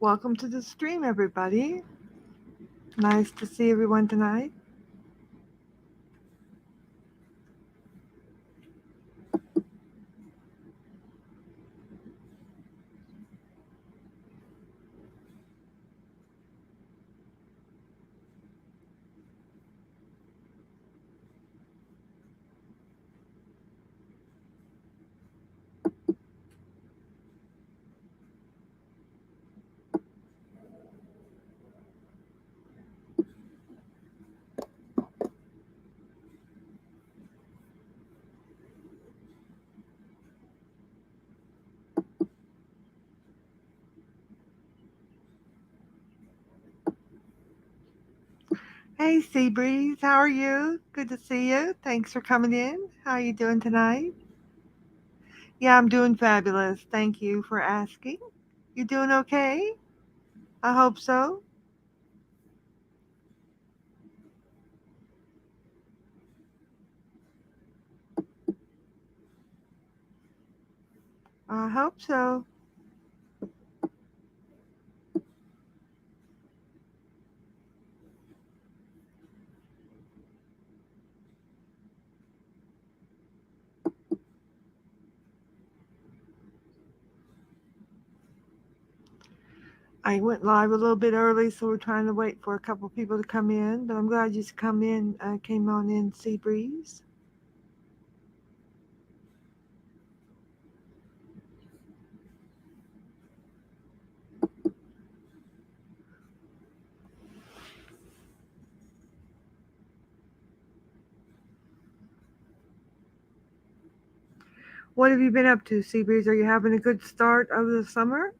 Welcome to the stream, everybody. Nice to see everyone tonight. Hey, Seabreeze, how are you? Good to see you. Thanks for coming in. How are you doing tonight? Yeah, I'm doing fabulous. Thank you for asking. You doing okay? I hope so. I hope so. I went live a little bit early, so we're trying to wait for a couple people to come in. But I'm glad you came on in, Seabreeze. What have you been up to, Seabreeze? Are you having a good start of the summer?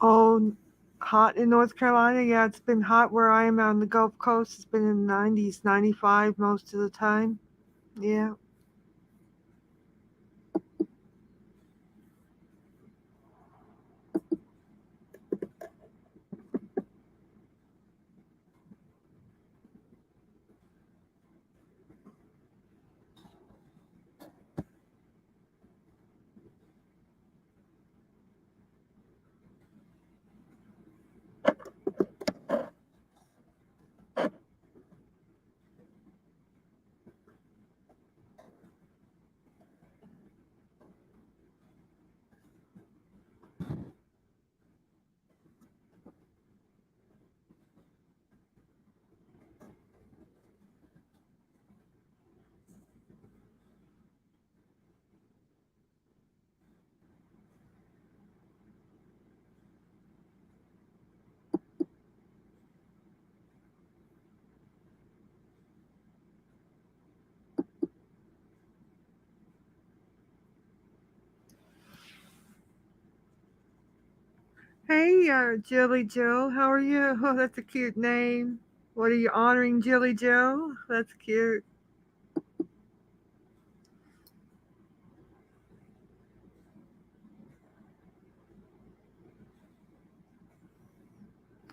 Oh, hot in North Carolina? Yeah, it's been hot where I am on the Gulf Coast. It's been in the 90s, 95 most of the time. Yeah. Hey, Jilly Jill, how are you? Oh, that's a cute name. What are you honoring, Jilly Jill? That's cute.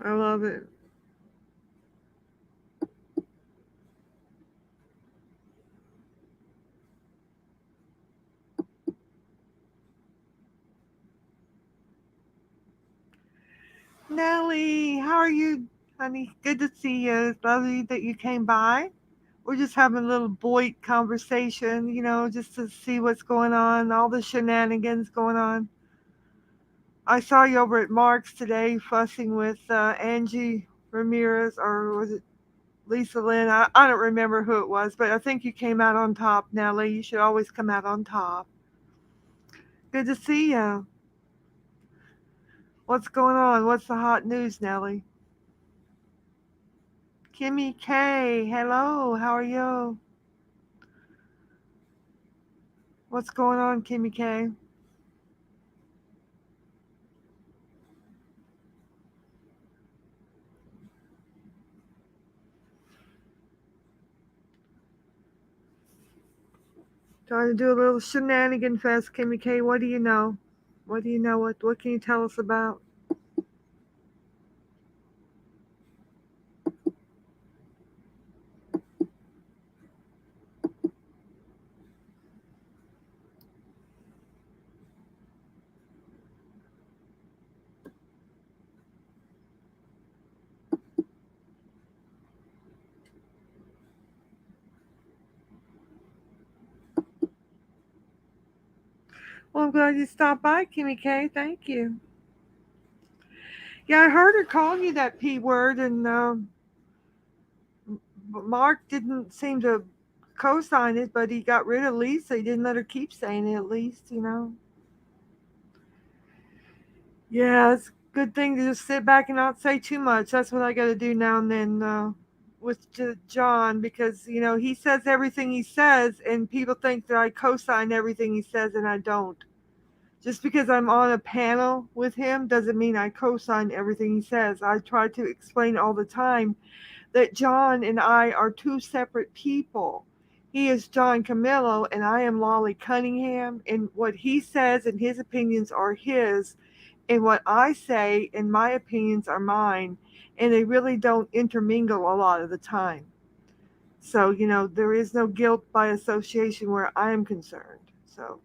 I love it. Nellie, how are you, honey? Good to see you. It's lovely that you came by. We're just having a little boy conversation, just to see what's going on, all the shenanigans going on. I saw you over at Mark's today fussing with Angie Ramirez, or was it Lisa Lynn? I don't remember who it was, but I think you came out on top, Nellie. You should always come out on top. Good to see you. What's going on? What's the hot news, Nellie? Kimmy K, hello, how are you? What's going on, Kimmy K? Trying to do a little shenanigan fest, Kimmy K. What do you know? What do you know? What can you tell us about? Well, I'm glad you stopped by, Kimmy K. Thank you. Yeah, I heard her calling you that P word, and Mark didn't seem to co-sign it, but he got rid of Lisa. He didn't let her keep saying it, at least. Yeah, it's a good thing to just sit back and not say too much. That's what I got to do now and then with John, because he says everything he says, and people think that I co-sign everything he says, and I don't. Just because I'm on a panel with him doesn't mean I co-sign everything he says. I try to explain all the time that John and I are two separate people. He is John Camillo, and I am Lolly Cunningham, and what he says and his opinions are his, and what I say and my opinions are mine, and they really don't intermingle a lot of the time. So, there is no guilt by association where I am concerned. So,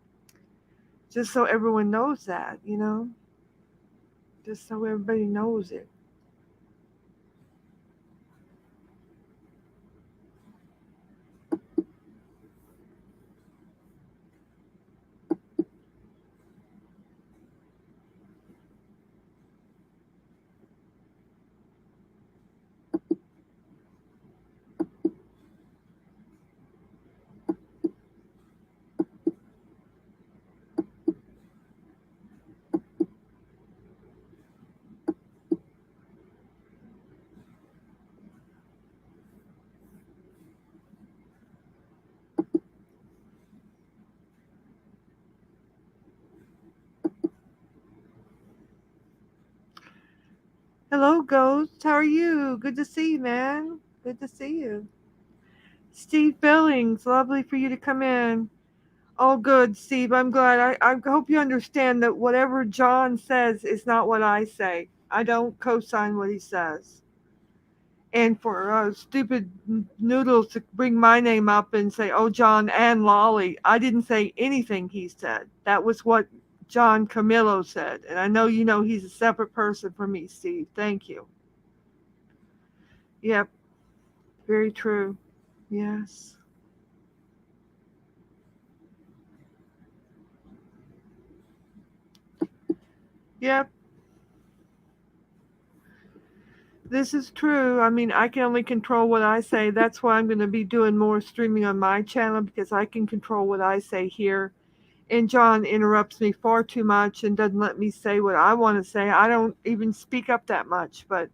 just so everyone knows that, just so everybody knows it. Hello, Ghost. How are you? Good to see you, man. Good to see you. Steve Billings, lovely for you to come in. All good, Steve. I'm glad. I hope you understand that whatever John says is not what I say. I don't co sign what he says. And for stupid noodles to bring my name up and say, oh, John and Lolly, I didn't say anything he said. That was what John Camillo said. And I know you know he's a separate person from me, Steve. Thank you. Yep, very true. Yes. Yep, this is true. I mean, I can only control what I say. That's why I'm going to be doing more streaming on my channel, because I can control what I say here. And John interrupts me far too much and doesn't let me say what I want to say. I don't even speak up that much, but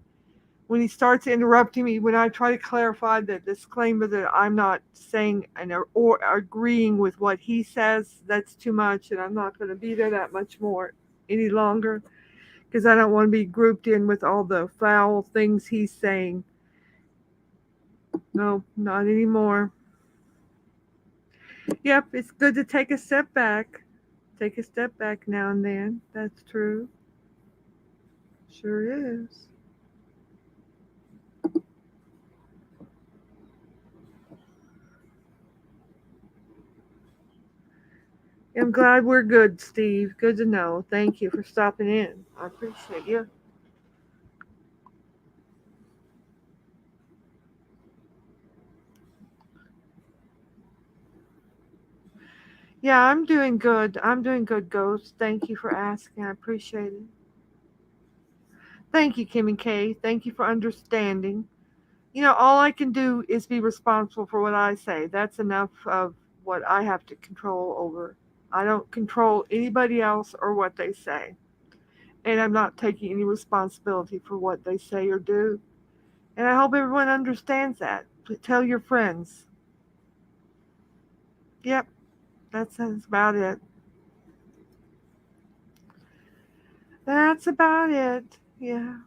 when he starts interrupting me, when I try to clarify the disclaimer that I'm not saying or agreeing with what he says, that's too much, and I'm not going to be there that much more any longer, because I don't want to be grouped in with all the foul things he's saying. No, not anymore. Yep, it's good to take a step back. Take a step back now and then. That's true. Sure is. I'm glad we're good, Steve. Good to know. Thank you for stopping in. I appreciate you. Yeah, I'm doing good. I'm doing good, Ghost. Thank you for asking. I appreciate it. Thank you, Kimmy K. Thank you for understanding. All I can do is be responsible for what I say. That's enough of what I have to control over. I don't control anybody else or what they say. And I'm not taking any responsibility for what they say or do. And I hope everyone understands that. Tell your friends. Yep, that's about it. That's about it. Yeah.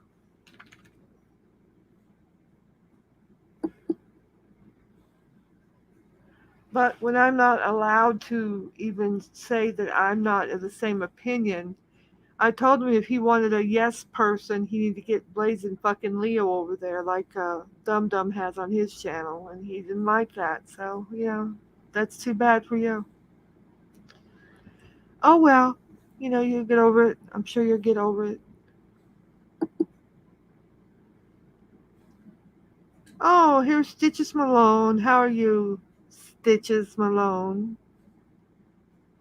But when I'm not allowed to even say that I'm not of the same opinion, I told him if he wanted a yes person, he needed to get Blazing fucking Leo over there, like Dum Dum has on his channel, and he didn't like that. So, that's too bad for you. Oh well, you'll get over it. I'm sure you'll get over it. Oh, here's Stitches Malone. How are you, Stitches Malone?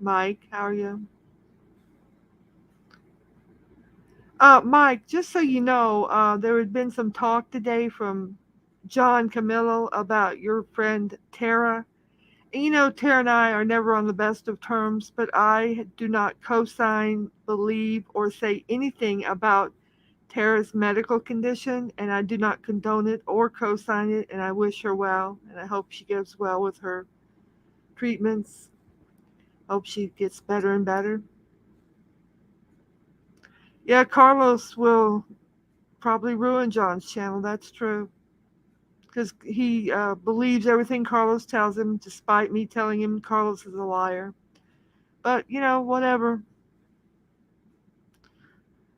Mike, how are you? Mike, just so you know, there had been some talk today from John Camillo about your friend Tara. And Tara and I are never on the best of terms, but I do not co sign, believe, or say anything about Tara's medical condition, and I do not condone it or co sign it, and I wish her well, and I hope she gets well with her treatments. Hope she gets better and better. Yeah, Carlos will probably ruin John's channel, that's true. Because he believes everything Carlos tells him, despite me telling him Carlos is a liar. But, whatever.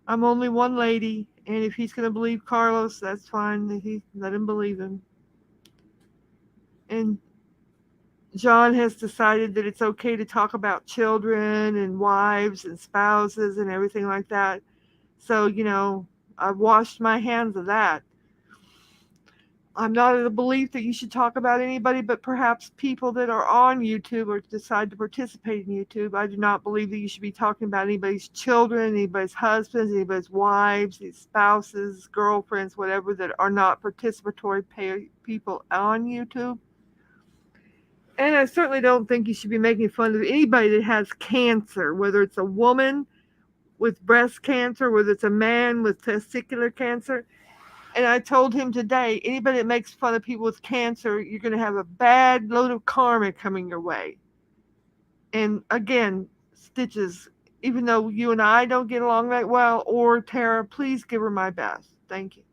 I'm only one lady, and if he's going to believe Carlos, that's fine. He let him believe him. And John has decided that it's okay to talk about children and wives and spouses and everything like that. So, I've washed my hands of that. I'm not of the belief that you should talk about anybody, but perhaps people that are on YouTube or decide to participate in YouTube. I do not believe that you should be talking about anybody's children, anybody's husbands, anybody's wives, these spouses, girlfriends, whatever, that are not participatory people on YouTube. And I certainly don't think you should be making fun of anybody that has cancer, whether it's a woman with breast cancer, whether it's a man with testicular cancer. And I told him today, anybody that makes fun of people with cancer, you're going to have a bad load of karma coming your way. And again, Stitches, even though you and I don't get along that well, or Tara, please give her my best. Thank you.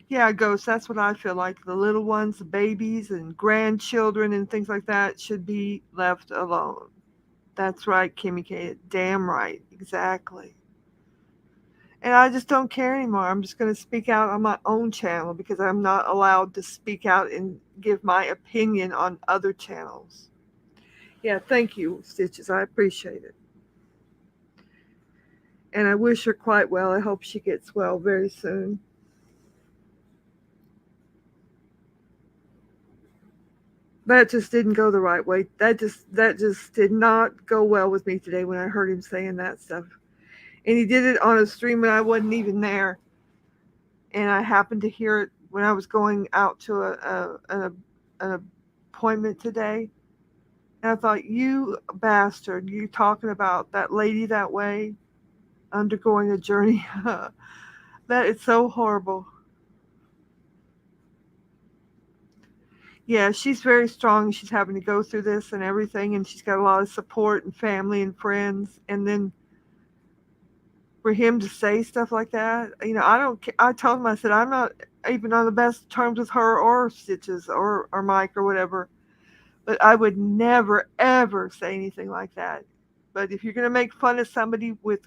Yeah, Ghost, that's what I feel like. The little ones, the babies and grandchildren and things like that should be left alone. That's right, Kimmy K. Damn right. Exactly. And I just don't care anymore. I'm just going to speak out on my own channel because I'm not allowed to speak out and give my opinion on other channels. Yeah, thank you, Stitches. I appreciate it. And I wish her quite well. I hope she gets well very soon. That just didn't go the right way. That just did not go well with me today when I heard him saying that stuff. And he did it on a stream when I wasn't even there. And I happened to hear it when I was going out to an appointment today. And I thought, you bastard, you talking about that lady that way, undergoing a journey. That is so horrible. Yeah, she's very strong. She's having to go through this and everything, and she's got a lot of support and family and friends. And then for him to say stuff like that, I don't. I told him, I said, I'm not even on the best terms with her or Stitches or Mike or whatever. But I would never ever say anything like that. But if you're going to make fun of somebody with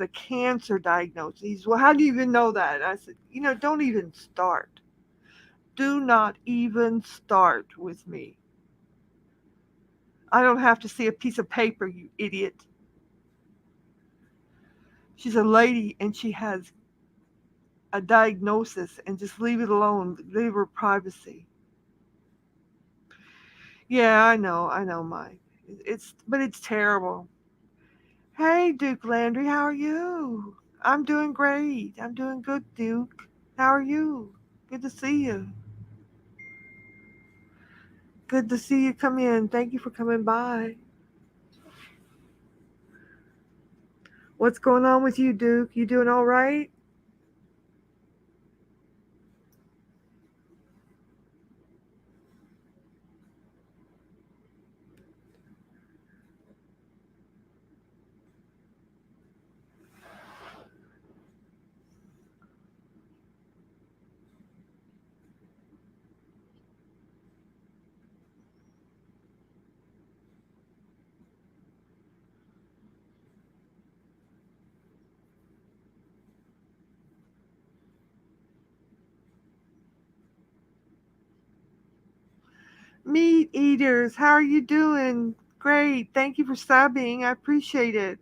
a cancer diagnosis, well, how do you even know that? And I said, don't even start. Do not even start with me. I don't have to see a piece of paper, you idiot. She's a lady and she has a diagnosis and just leave it alone, leave her privacy. Yeah, I know, Mike. But it's terrible. Hey, Duke Landry, how are you? I'm doing great. I'm doing good, Duke. How are you? Good to see you. Good to see you come in. Thank you for coming by. What's going on with you, Duke? You doing all right? Meat eaters, how are you doing? Great. Thank you for subbing. I appreciate it.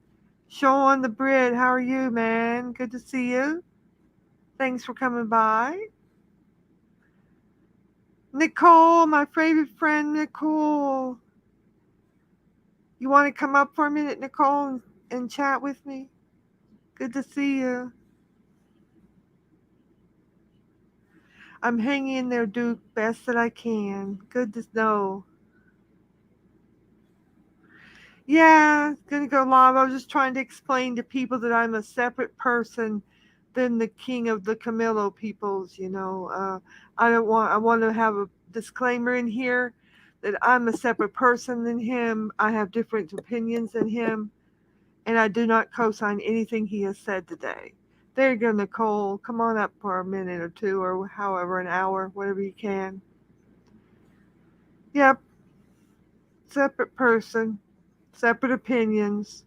Sean the Brit, how are you, man? Good to see you. Thanks for coming by. Nicole, my favorite friend, Nicole. You want to come up for a minute, Nicole, and chat with me? Good to see you. I'm hanging in there, Duke, best that I can. Good to know. Yeah, gonna go live. I was just trying to explain to people that I'm a separate person than the king of the Camillo peoples. I want to have a disclaimer in here that I'm a separate person than him. I have different opinions than him, and I do not co-sign anything he has said today. There you go, Nicole. Come on up for a minute or two, or however, an hour, whatever you can. Yep, separate person, separate opinions.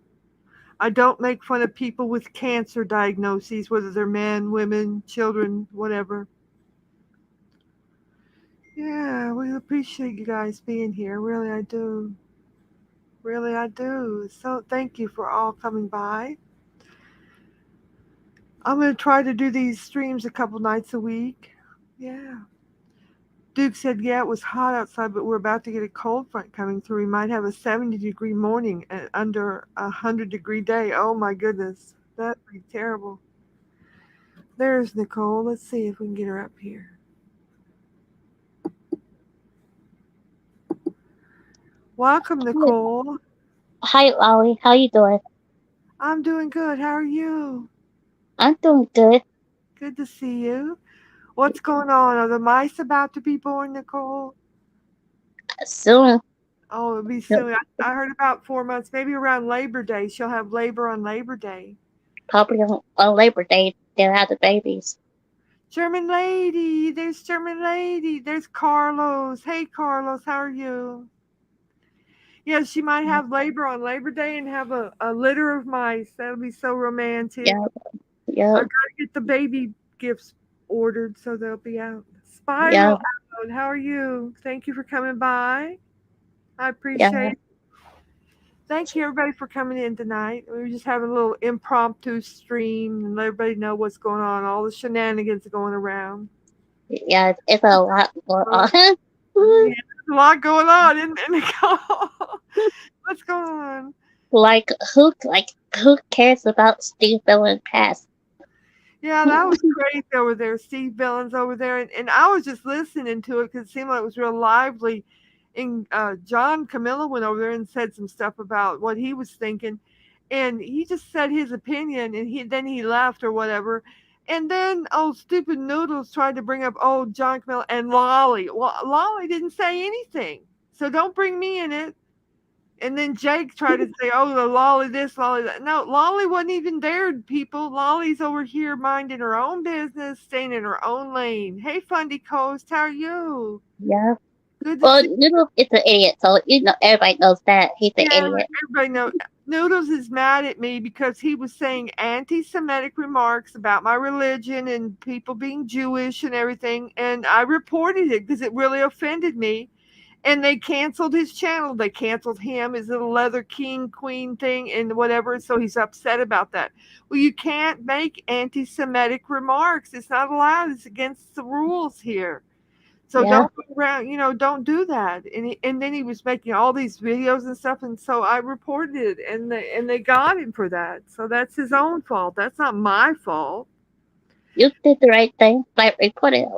I don't make fun of people with cancer diagnoses, whether they're men, women, children, whatever. Yeah, we appreciate you guys being here. Really, I do. Really, I do. So, thank you for all coming by. I'm going to try to do these streams a couple nights a week. Yeah. Duke said, yeah, it was hot outside, but we're about to get a cold front coming through. We might have a 70-degree morning and under a 100-degree day. Oh, my goodness. That'd be terrible. There's Nicole. Let's see if we can get her up here. Welcome, Nicole. Hi, Ollie. How you doing? I'm doing good. How are you? I'm doing good. Good to see you. What's going on? Are the mice about to be born, Nicole? Soon, Oh, it'll be no, soon. I heard about 4 months, maybe around Labor Day. She'll have labor on Labor Day. probably on Labor Day they'll have the babies. German lady, there's German lady. There's Carlos. Hey, Carlos, how are you? Yeah, she might have labor on Labor Day and have a litter of mice. That'll be so romantic. Yep, I yep, gotta get the baby gifts ordered so they'll be out. Spiral yep, out. How are you? Thank you for coming by. I appreciate yep, it. Thank you everybody for coming in tonight. We were just having a little impromptu stream and let everybody know what's going on, all the shenanigans going around. yeah. It's a lot going So, on. yeah, there's a lot going on, isn't it, Nicole? What's going on? Who cares about Steve Bill's past? Yeah, that was crazy over there. Steve Billings over there. And I was just listening to it because it seemed like it was real lively. And John Camilla went over there and said some stuff about what he was thinking. And he just said his opinion and then he left or whatever. And then old stupid Noodles tried to bring up old John Camilla and Lolly. Well, Lolly didn't say anything. So don't bring me in it. And then Jake tried to say, "Oh, the Lolly this, Lolly that." No, Lolly wasn't even there, people. Lolly's over here minding her own business, staying in her own lane. Hey, Fundy Coast, how are you? Yeah. Good to Well, see. Noodle is an idiot, so everybody knows that he's an Yeah, idiot. everybody knows. Noodles is mad at me because he was saying anti-Semitic remarks about my religion and people being Jewish and everything, and I reported it because it really offended me. and they canceled his channel. They canceled him, his little leather king queen thing and whatever. So he's upset about that. Well, you can't make anti-Semitic remarks. It's not allowed. It's against the rules here. So Yeah. don't go around, don't do that. And then he was making all these videos and stuff, and so I reported it, and they got him for that. So that's his own fault. That's not my fault. You did the right thing. Like report it.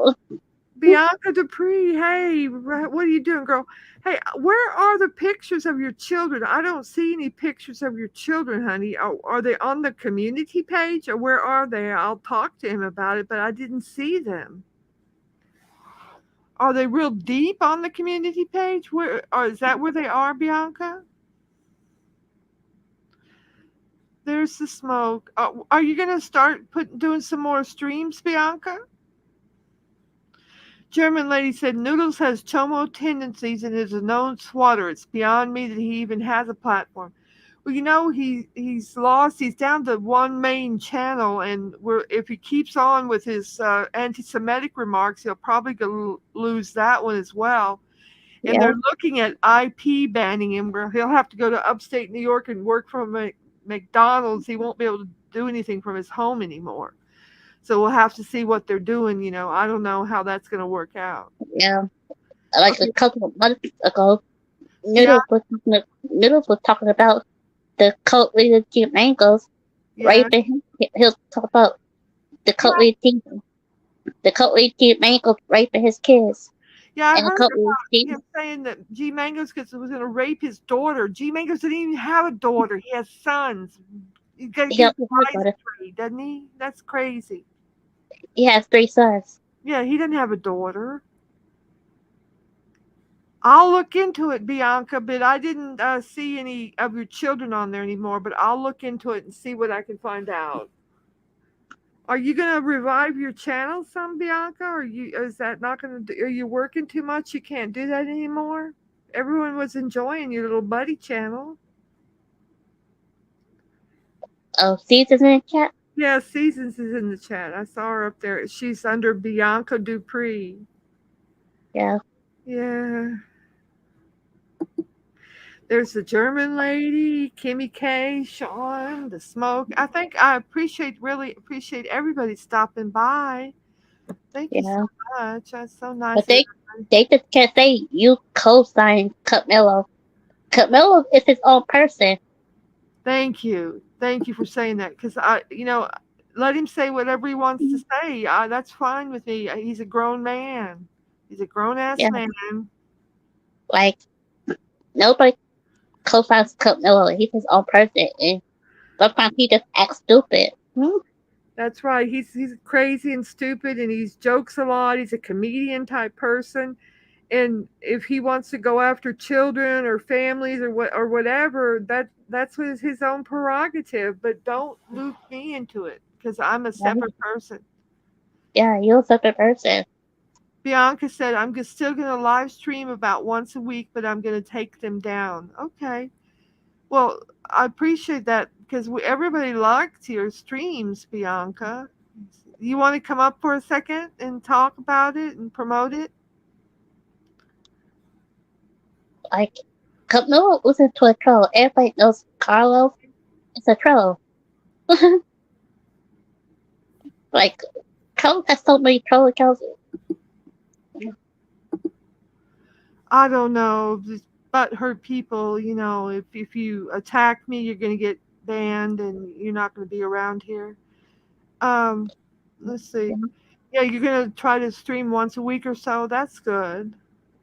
Bianca Dupree, hey, what are you doing, girl? Hey, where are the pictures of your children? I don't see any pictures of your children, honey. Are they on the community page, or where are they? I'll talk to him about it, but I didn't see them. Are they real deep on the community page? Where, or is that where they are, Bianca? There's the smoke. Are you going to start doing some more streams, Bianca? German lady said Noodles has chomo tendencies and is a known swatter. It's beyond me that he even has a platform. Well, he's lost. He's down to one main channel, and if he keeps on with his anti-Semitic remarks, he'll probably lose that one as well. And Yeah. they're looking at IP banning him, where he'll have to go to upstate New York and work from a McDonald's. He won't be able to do anything from his home anymore. So we'll have to see what they're doing. I don't know how that's going to work out. Yeah. Like Okay. a couple of months ago, Yeah. Noodles was talking about the cult leader Jim Mangos Yeah. raping him. He'll talk about the cult leader Jim Mangos raping his kids. Yeah, I And the heard cult about leader him saying that G Mangos was going to rape his daughter. G Mangos didn't even have a daughter. He has sons. He's got to he get about it. three, doesn't he? That's crazy. He has 3 sons. Yeah, he didn't have a daughter. I'll look into it, Bianca, but I didn't see any of your children on there anymore. But I'll look into it and see what I can find out. Are you gonna revive your channel some, Bianca? Or is that not gonna are you working too much? You can't do that anymore? Everyone was enjoying your little buddy channel. Oh, Seasons in the chat? Yeah, Seasons is in the chat. I saw her up there. She's under Bianca Dupree. Yeah. Yeah. There's the German lady, Kimmy K, Sean, the smoke. I really appreciate everybody stopping by. Thank you so Yeah. much. That's so nice. But they just can't say you co-signed Cutmillo. Cutmillo is his own person. Thank you. Thank you for saying that, because let him say whatever he wants to say. That's fine with me. He's a grown man. He's a grown ass Yeah. man. Like, nobody co-signs Cutmillo. He's his own person. And sometimes he just acts stupid. That's right. He's crazy and stupid, and he jokes a lot. He's a comedian type person, and if he wants to go after children or families or whatever, that's his own prerogative. But don't loop me into it, because I'm a separate person. Yeah, you're a separate person. Bianca said, I'm still going to live stream about once a week, but I'm going to take them down. Okay. Well, I appreciate that, because everybody likes your streams, Bianca. You want to come up for a second and talk about it and promote it? Like, Cutmillo wasn't to a troll. Everybody knows Carlos is a troll. Like, Carlos has so many troll accounts. I don't know. But hurt people, if you attack me, you're going to get banned and you're not going to be around here. Let's see. Yeah, you're going to try to stream once a week or so. That's good.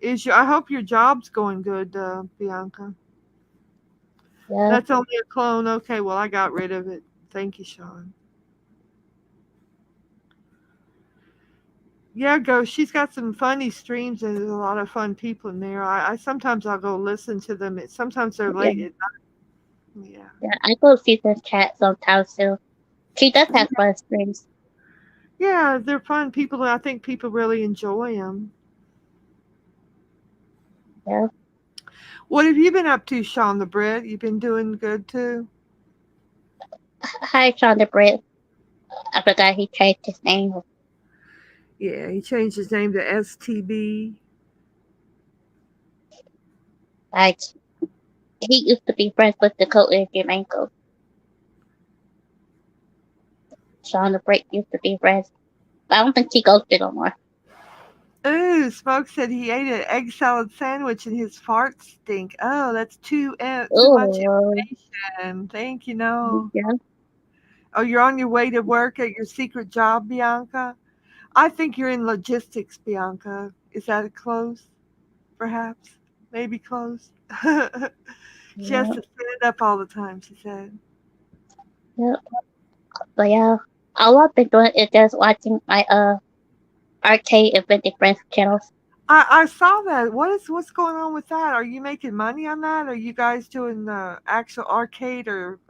I hope your job's going good, Bianca. Yeah. That's only a clone. Okay, well, I got rid of it. Thank you, Sean. Yeah, go. She's got some funny streams, and there's a lot of fun people in there. I sometimes I'll go listen to them. Sometimes they're late at night. Yeah. Yeah, I go see this chat sometimes too. She does have fun streams. Yeah, they're fun people, and I think people really enjoy them. Yeah. What have you been up to, Sean the Brit? You've been doing good too? Hi, Sean the Brit. I forgot he changed his name. Yeah, he changed his name to STB. Like he used to be friends with Dakota Jermaine. Sean the Break used to be friends. But I don't think she goes there no more. Ooh, Smoke said he ate an egg salad sandwich and his farts stink. Oh, that's too much Oh, information. Thank you. No. yeah. Oh, you're on your way to work at your secret job, Bianca? I think you're in logistics, Bianca. Is that close? Perhaps? Maybe close? She has Yeah, to stand up all the time, she said. yeah. But yeah, all I've been doing is just watching my arcade and vintage friends channels. I saw that. What's going on with that? Are you making money on that? Are you guys doing actual arcade or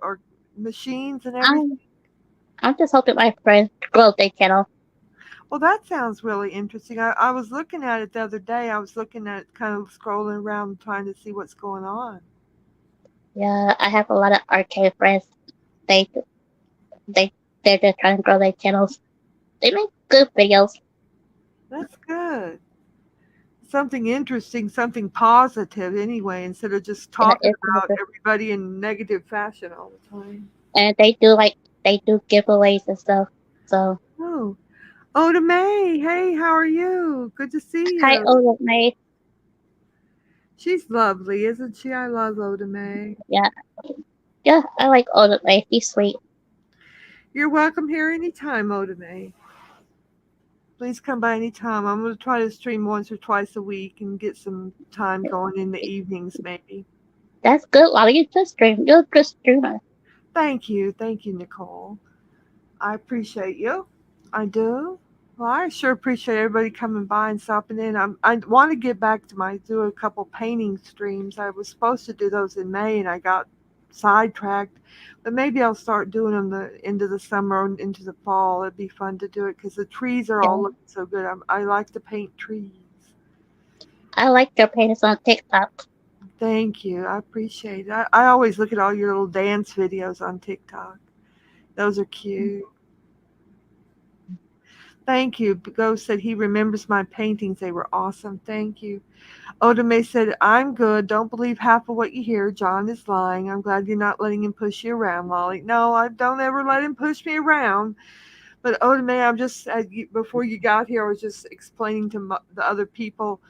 machines and everything? I'm I'm just hoping my friends grow their channel. Well, that sounds really interesting. I was looking at it the other day. I was looking at kind of scrolling around trying to see what's going on. Yeah, I have a lot of arcade friends. They they they're just trying to grow their channels. They make good videos. That's good. Something interesting, something positive anyway, instead of just Yeah, talking it's about good. everybody in negative fashion all the time. And they do giveaways and stuff. So Oh, Oda May, hey, how are you? Good to see hi you. Ola May. She's lovely, isn't she? I love Oda May. Yeah, yeah, I like Ola May. He's sweet. You're welcome here anytime, Oda May. Please come by anytime. I'm going to try to stream once or twice a week and get some time going in the evenings, maybe. That's good, Lolly. You just stream. You're a good streamer. Thank you. Thank you, Nicole. I appreciate you. I do. Well, I sure appreciate everybody coming by and stopping in. I want to get back to do a couple painting streams. I was supposed to do those in May and I got sidetracked. But maybe I'll start doing them the end of the summer and into the fall. It'd be fun to do it because the trees are all Yeah, looking so good. I like to paint trees. I like your paintings on TikTok. Thank you. I appreciate it. I always look at all your little dance videos on TikTok. Those are cute. Thank you. Ghost said he remembers my paintings. They were awesome. Thank you. Odame said, I'm good. Don't believe half of what you hear. John is lying. I'm glad you're not letting him push you around, Lolly. No, I don't ever let him push me around. But Odame, I'm just, before you got here, I was just explaining to the other people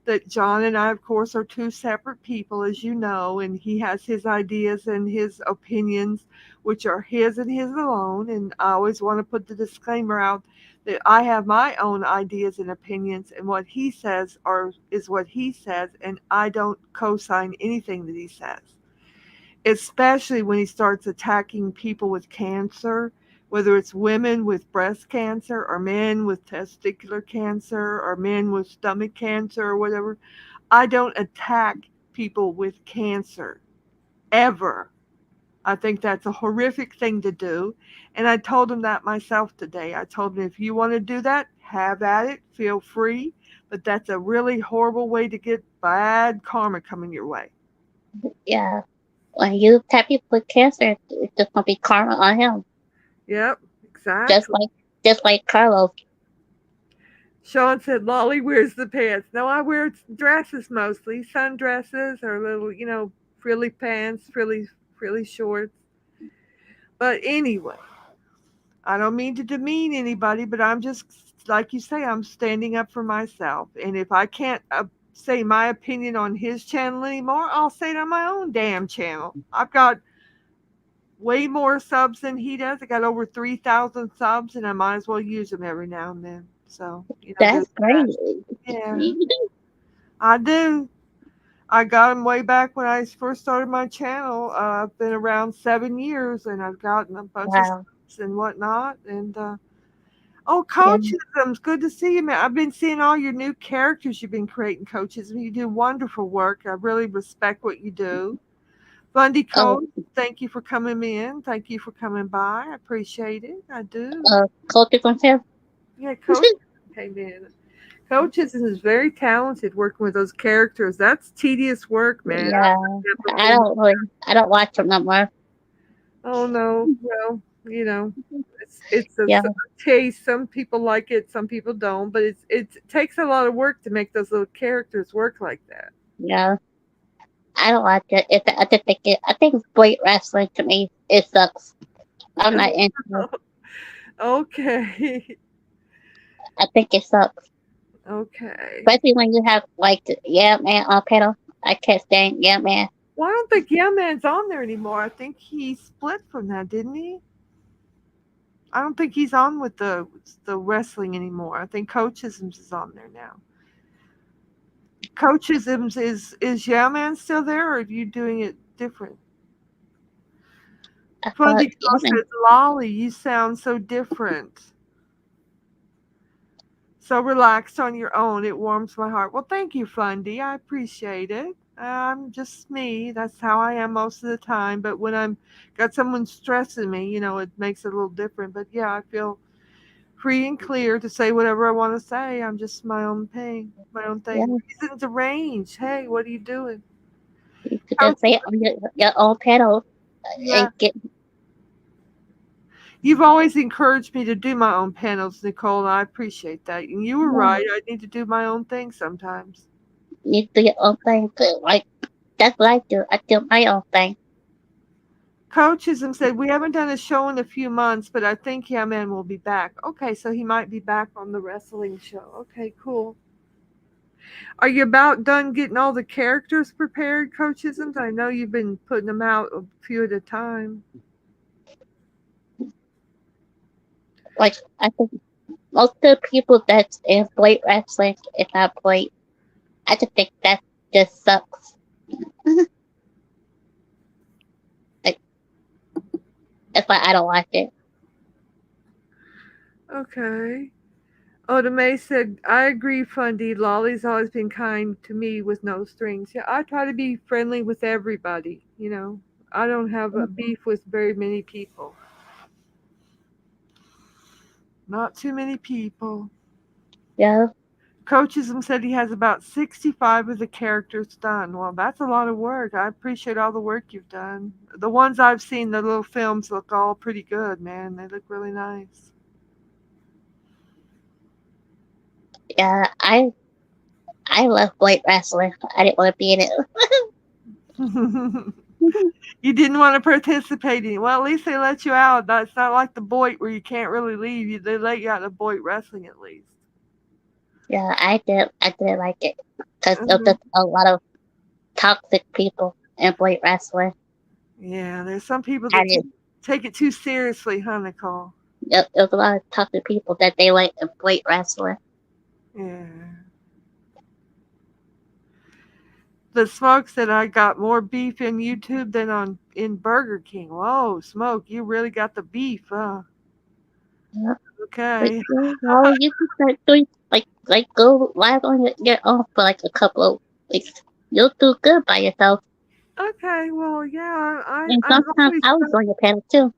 that John and I, of course, are two separate people, as you know, and he has his ideas and his opinions, which are his and his alone. And I always want to put the disclaimer out that I have my own ideas and opinions, and what he says is what he says, and I don't co sign anything that he says, especially when he starts attacking people with cancer, whether it's women with breast cancer or men with testicular cancer or men with stomach cancer or whatever. I don't attack people with cancer ever. I think that's a horrific thing to do. And I told him that myself today. I told him, if you want to do that, have at it, feel free. But that's a really horrible way to get bad karma coming your way. Yeah, when you tap people with cancer, it's just gonna be karma on him. Yep, Just exactly. like just like Carlos. Sean said, Lolly wears the pants. No, I wear dresses mostly, sundresses or little, frilly pants, frilly shorts. But anyway, I don't mean to demean anybody, but I'm just, like you say, I'm standing up for myself. And if I can't say my opinion on his channel anymore, I'll say it on my own damn channel. I've got way more subs than he does. I got over 3,000 subs, and I might as well use them every now and then. So, That's there's that. great. Yeah, I do. I got them way back when I first started my channel. I've been around 7 years, and I've gotten a bunch of Wow. subs and whatnot. And oh, Yeah. Coachisms, good to see you, man. I've been seeing all your new characters you've been creating, Coaches. You do wonderful work. I really respect what you do. Bundy Oh, Coach, thank you for coming in. Thank you for coming by. I appreciate it. I do. culture himself. Yeah, Coach came in. Coaches is very talented working with those characters. That's tedious work, man. Yeah, I've never been. I don't watch him no more. Oh no. Well, it's Yeah, a taste. Some people like it, some people don't. But it takes a lot of work to make those little characters work like that. yeah. I don't like it. I just think I think weight wrestling to me it sucks. I'm not into it. Okay. I think it sucks, Okay. especially when you have like yeah man on panel. I can't stand yeah man. Well, I don't think Yeah Man's on there anymore. I think he split from that, didn't he? I don't think he's on with the wrestling anymore. I think Coachisms is on there now. Coachisms is Yeah Man still there, or are you doing it different? I thought Fundy yeah Girl man. says, Lolly, you sound so different. So relaxed on your own. It warms my heart. Well, thank you, Fundy. I appreciate it. I'm just me. That's how I am most of the time. But when I'm got someone stressing me, it makes it a little different. But yeah, I feel free and clear to say whatever I want to say. I'm just my own thing, my own thing. Yeah, Reasons arrange. Hey, what are you doing? you could Coach, just say it on your own panel yeah, and get you've always encouraged me to do my own panels, Nicole, and I appreciate that. And you were yeah, right. I need to do my own thing sometimes. you do your own thing. But, like that's what I do. I do my own thing. Coachism said, we haven't done a show in a few months, but I think Yeah Man will be back. Okay, so he might be back on the wrestling show. Okay, cool. Are you about done getting all the characters prepared, Coachisms? I know you've been putting them out a few at a time. Like I think most of the people that's in weight wrestling is not weight. I just think that just sucks. Like that's why I don't like it. Okay. Oda May said, I agree, Fundy. Lolly's always been kind to me with no strings. Yeah, I try to be friendly with everybody. I don't have a beef with very many people. Not too many people. Yeah, Coachism said he has about 65 of the characters done. Well, that's a lot of work. I appreciate all the work you've done. The ones I've seen, the little films, look all pretty good, man. They look really nice. yeah. I love weight wrestling. I didn't want to be in it. You didn't want to participate in it. Well, at least they let you out. That's not like the Boyd where you can't really leave. They let you out of Boyd wrestling at least. Yeah, I did. I did like it because of Mhm. just a lot of toxic people in weight wrestling. Yeah, there's some people I that did. take it too seriously, huh, Nicole? There was a lot of toxic people that they like in weight wrestling. Yeah. The Smoke said I got more beef in YouTube than on in Burger King. Whoa, Smoke, you really got the beef, huh? Yeah. But Okay. yeah, well, you can start doing like go live on your own for like a couple of weeks. You'll do good by yourself. Okay, well, yeah, And I've sometimes always I was on your panel too.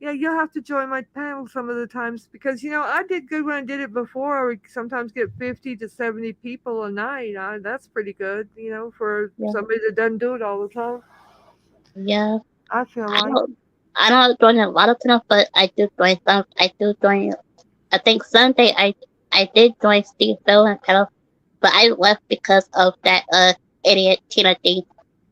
yeah, you'll have to join my panel some of the times because I did good when I did it before. We sometimes get 50 to 70 people a night. That's pretty good, for Yeah, somebody that doesn't do it all the time. yeah. I feel I like. don't. I don't join a lot of panels, but I do join some. I do join. I think Sunday I did join Steve Dolan panel, but I left because of that idiot Tina D.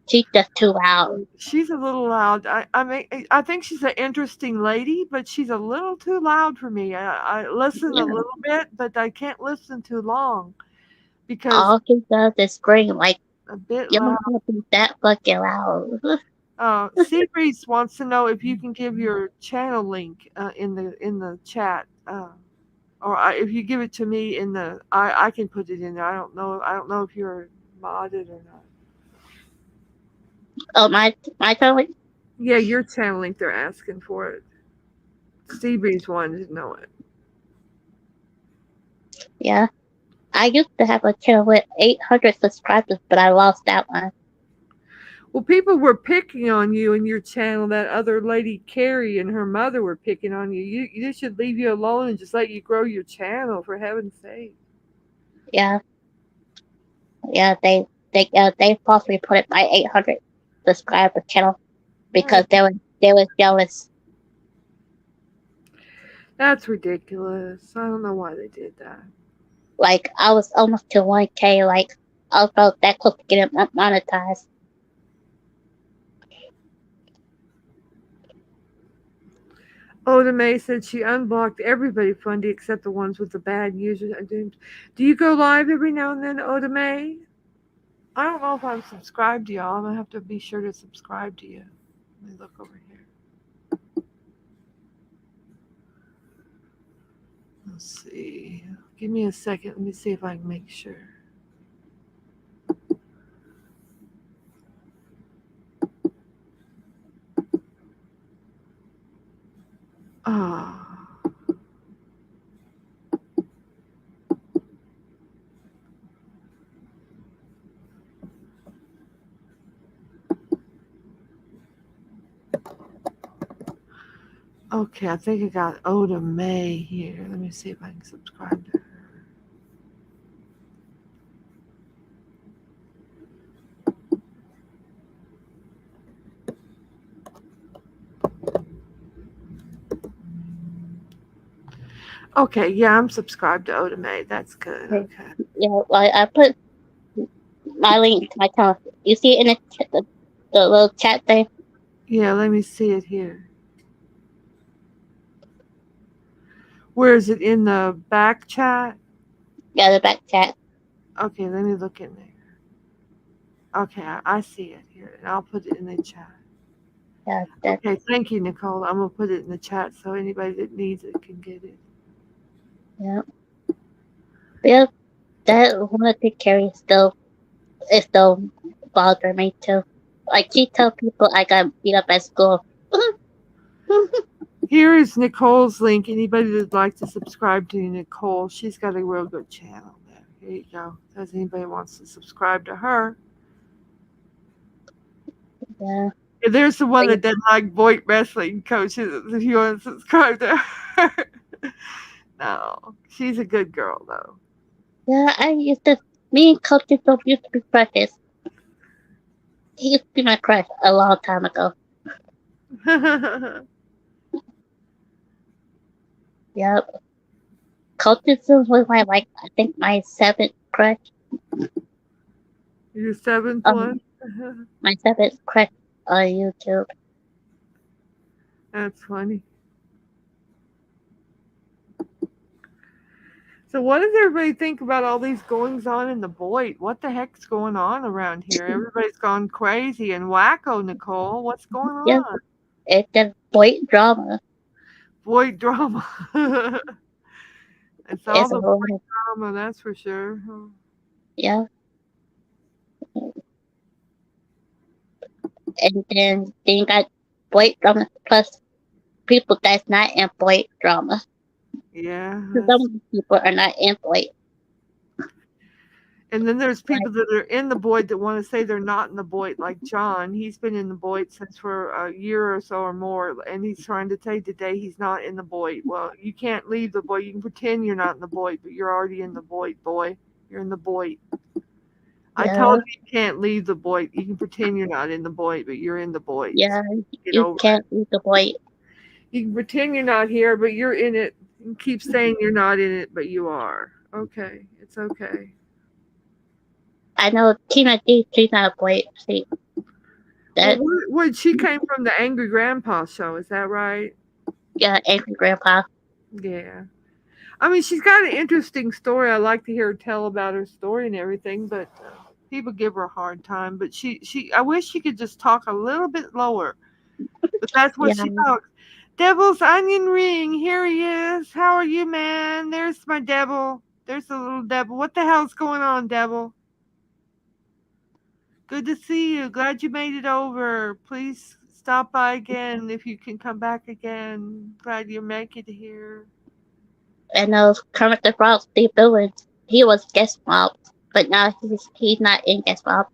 She's just too loud. She's a little loud. I think she's an interesting lady, but she's a little too loud for me. I listen a Yeah, little bit, but I can't listen too long because all she does is scream like a bit you loud. don't have to be that fucking loud. Seabreeze wants to know if you can give your channel link in the chat, or if you give it to me I can put it in there. I don't know if you're modded or not. Oh my turn. Yeah, your channel link. They're asking for it. Seabreeze wanted to know it. Yeah, I used to have a channel with 800 subscribers, but I lost that one. Well, people were picking on you and your channel. That other lady, Carrie, and her mother were picking on you. You should leave you alone and just let you grow your channel, for heaven's sake. Yeah, yeah, they falsely put it my 800 subscriber channel That, because they was jealous. that's ridiculous. I don't know why they did that. Like I was almost to 1K. Like I was about that close to getting monetized. Oda May said she unblocked everybody, Fundy, except the ones with the bad usernames. Do you go live every now and then, Oda May? I don't know if I'm subscribed to y'all. I'm gonna have to be sure to subscribe to you. Let me look over here. Let's see. Give me a second. Let me see if I can make sure. Ah. Okay, I think I got Oda May here. Let me see if I can subscribe to her. Okay, yeah, I'm subscribed to Oda May. That's good. Okay. Yeah, well, I put my link to my channel. You see it in the little chat thing? Yeah, let me see it here. Where is it in the back chat? Yeah, the back chat. Okay, let me look in there. Okay, I see it here, and I'll put it in the chat. Yeah, that, Okay, thank you, Nicole. I'm gonna put it in the chat so anybody that needs it can get it. yeah. But yeah, that lunatic Carrie still bother me too. Like she tell people I got beat up at school. Here is Nicole's link. Anybody that'd like to subscribe to Nicole, she's got a real good channel there. Here you go. If anybody wants to subscribe to her. Yeah. And there's the one But that doesn't like Voight wrestling coaches. If you want to subscribe to her. No, she's a good girl though. yeah, me and Coach Distro used to be crushes. He used to be my crush a long time ago. Yep. Coach Distro was I think my seventh crush. Your seventh Um, one? my seventh crush on YouTube. That's funny. So, what does everybody think about all these goings on in the Boyd? What the heck's going on around here? Everybody's gone crazy and wacko, Nicole. What's going Yeah, on? it's just white drama. Boyd drama. It's all It's a the whole Boyd drama, that's for sure. yeah. And then you got white drama plus people that's not in white drama. Yeah. Some people are not in white. And then there's Like, people that are in the Boyd that want to say they're not in the Boyd, like John. He's been in the Boyd since for a year or so or more, and he's trying to say today he's not in the Boyd. Well, you can't leave the Boyd. You can pretend you're not in the Boyd, but you're already in the Boyd, boy. You're in the Boyd. I told yeah, you you can't leave the Boyd. You can pretend you're not in the Boyd, but you're in the Boyd. yeah, Get you over it. can't leave the white. You can pretend you're not here, but you're in it. And keep saying you're not in it, but you are. Okay, it's okay. I know Tina D, she's not a white. Well, That she came from the Angry Grandpa show, is that right? yeah, angry grandpa. Yeah. I mean, she's got an interesting story. I like to hear her tell about her story and everything, but people give her a hard time. But I wish she could just talk a little bit lower. But that's what Yeah, she talks. Devil's onion ring. Here he is. How are you, man? There's my devil. There's the little devil. What the hell's going on, devil? Good to see you. Glad you made it over. Please stop by again if you can come back again. Glad you make it here. I know Kermit the Frog, Steve Billings. He was guest mob, but now he's not in guest mob.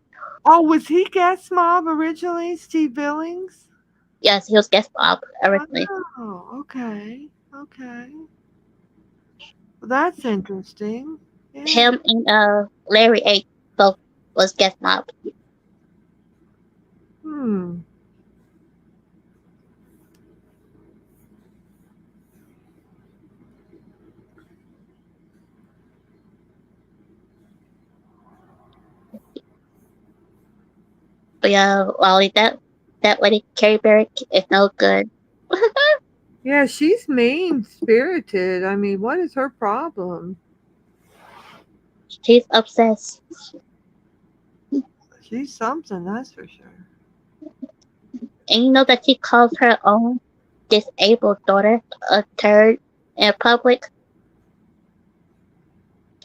Oh, was he guest mob originally, Steve Billings? Yes, he was guest mob originally. Oh, okay. Okay. Well, that's interesting. Yeah. Him and Larry H both was guest mob. Hmm. But yeah, Wally, that lady Carrie Berry is no good. Yeah, she's mean spirited. I mean, what is her problem? She's obsessed. She's something, that's for sure. And you know that she calls her own disabled daughter a turd in public?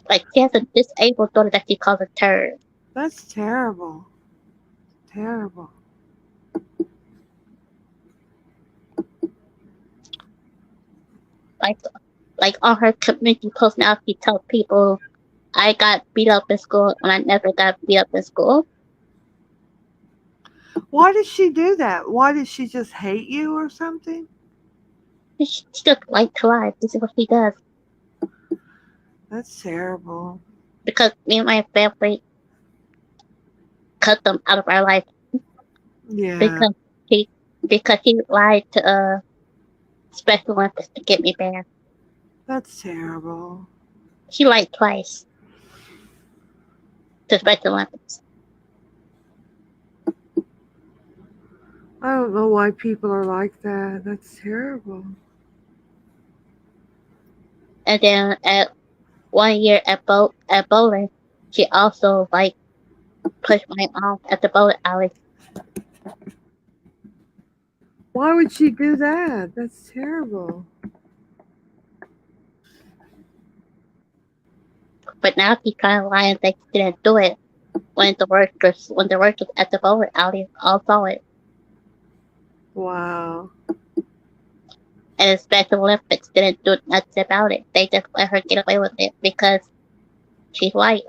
Like, she has a disabled daughter that she calls a turd. That's terrible. Terrible. Like, like on her community post now, she tells people, I got beat up in school and I never got beat up in school. Why does she do that? Why does she just hate you or something? She just like to lie. This is what she does. That's terrible. Because me and my family cut them out of our life Yeah, because he because he lied to Special Olympics to get me banned. that's terrible. He lied twice to Special Olympics. I don't know why people are like that. That's terrible. And then at 1 year at bowling, she also like pushed my mom at the bowling alley. Why would she do that? That's terrible. But now she's trying to lie and say she didn't do it when the workers at the bowling alley all saw it. Wow. And the Special Olympics didn't do nothing about it. They just let her get away with it because she's white.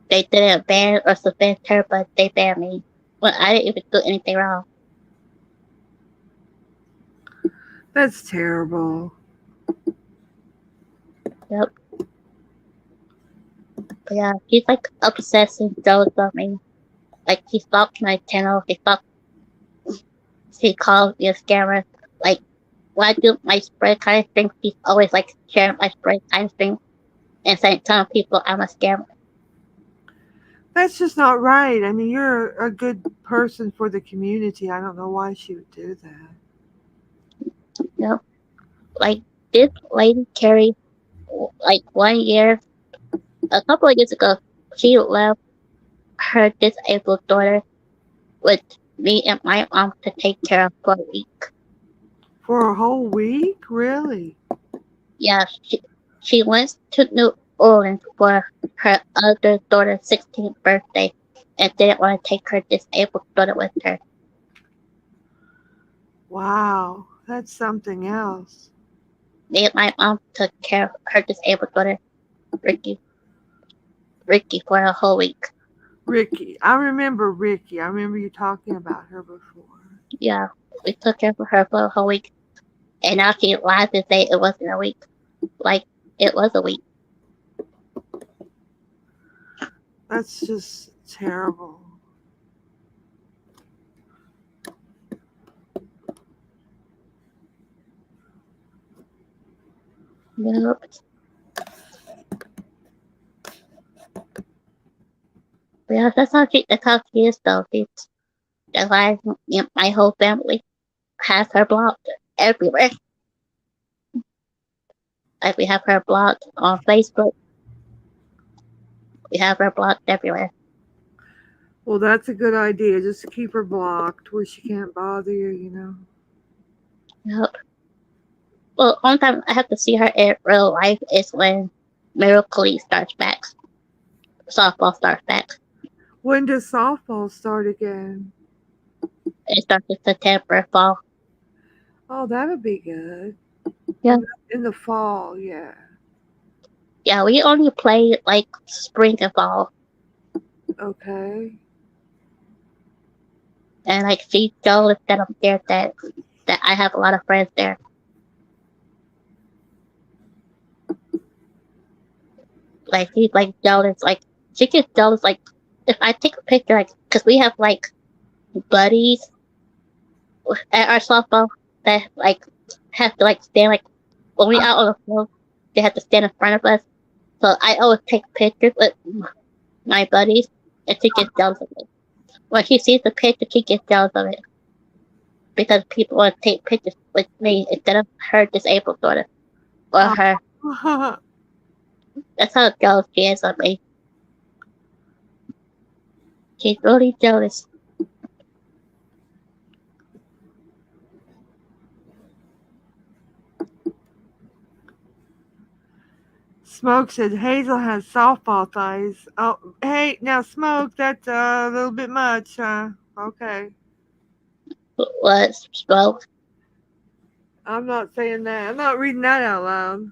They didn't ban or suspend her, but they banned me. Well, I didn't even do anything wrong. That's terrible. Yep. But yeah, she's like obsessed and jealous of me. Like she stalks my channel. She calls me a scammer. Like when I do my spread kind of thing, she's always like sharing my spread kind of thing and saying telling people I'm a scammer. That's just not right. I mean, you're a good person for the community. I don't know why she would do that. You know, like this lady Carrie, like 1 year, a couple of years ago, she left her disabled daughter with me and my mom to take care of for a week. For a whole week? Really? Yeah, she went to New Orleans for her other daughter's 16th birthday and didn't want to take her disabled daughter with her. Wow. That's something else. Me and my mom took care of her disabled daughter, Ricky, Ricky, for a whole week. Ricky. I remember Ricky. I remember you talking about her before. Yeah, we took care of her for a whole week, and now she lies to say it wasn't a week. Like it was a week. That's just terrible. Yep. Yeah, that's how she is though. That's why my whole family has her blocked everywhere. Like we have her blocked on Facebook. We have her blocked everywhere. Well, that's a good idea. Just to keep her blocked where she can't bother you, you know. Yep. Well, only time I have to see her in real life is when Miracle League starts back. Softball starts back. When does softball start again? It starts in September, fall. Oh, that'll be good. Yeah. In the fall, yeah. Yeah, we only play like spring and fall. Okay. And like she's jealous that I'm there that I have a lot of friends there. Like she's like jealous, like she gets jealous like if I take a picture like because we have like buddies at our softball that like have to like stand like when we out on the field, they have to stand in front of us. So I always take pictures with my buddies and she gets jealous of it. When she sees the picture she gets jealous of it. because people want to take pictures with me instead of her disabled daughter or her. Oh. That's how jealous she is of me. She's really jealous. Smoke said Hazel has softball thighs. Oh, hey, now Smoke, that's a little bit much. Okay. Was spoke. I'm not saying that. I'm not reading that out loud.